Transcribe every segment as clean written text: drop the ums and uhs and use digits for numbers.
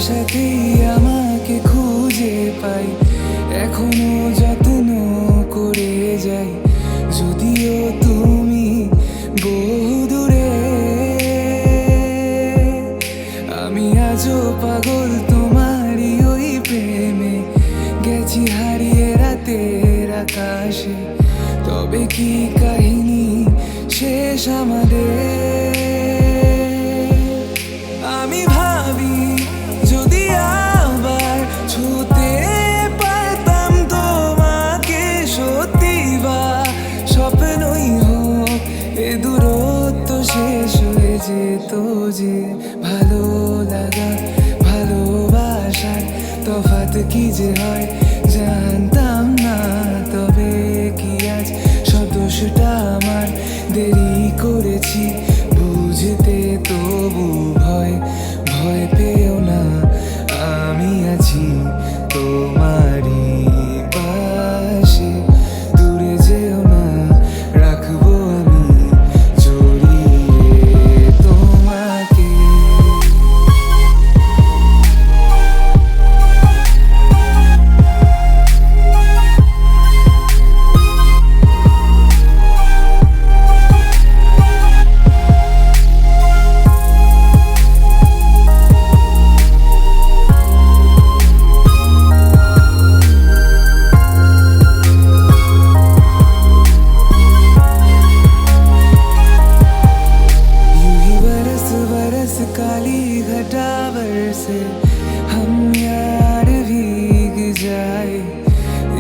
সাথেই আমাকে খুঁজে পাই, এখনো যত্ন করে যাই, যদিও তুমি বহুদূরে। আমি আজও পাগল তোমারই ওই প্রেমে, গেছি হারিয়ে রাতের আকাশে। তবে কি কাহিনী শেষ আমাদের? আমি ভাবি যদি আবার ছুঁতে পারতাম তোমাকে, সত্যি বা স্বপ্নই হোক এ দূরত্ব শেষ হয়ে যেত যে। ভালো লাগা ভালোবাসার তফাৎ কি যে হয় জানতাম না। তবে কি আজ সব দোষটা আমার, দেরি করেছি বুঝতে, তবু ভয় ভয় পেও না, আমি আছি তোমারই পাশে। দূরে যেও না, রাখবো আমি জড়িয়ে তোমাকে। काली घटावर से हम यार भीग जाए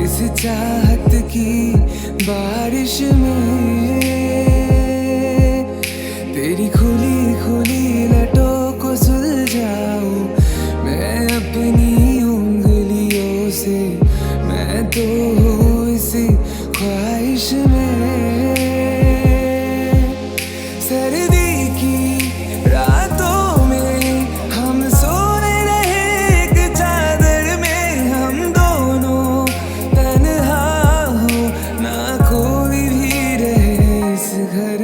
इस चाहत की बारिश में। तेरी खुली खुली लटों को सुलझाऊं मैं अपनी उंगलियों से, मैं तो हूँ इस ख्वाहिश में। सर्दी की रातों में हम सोए रहे एक चादर में, हम दोनों तन्हा हो ना कोई भी रहे इस घर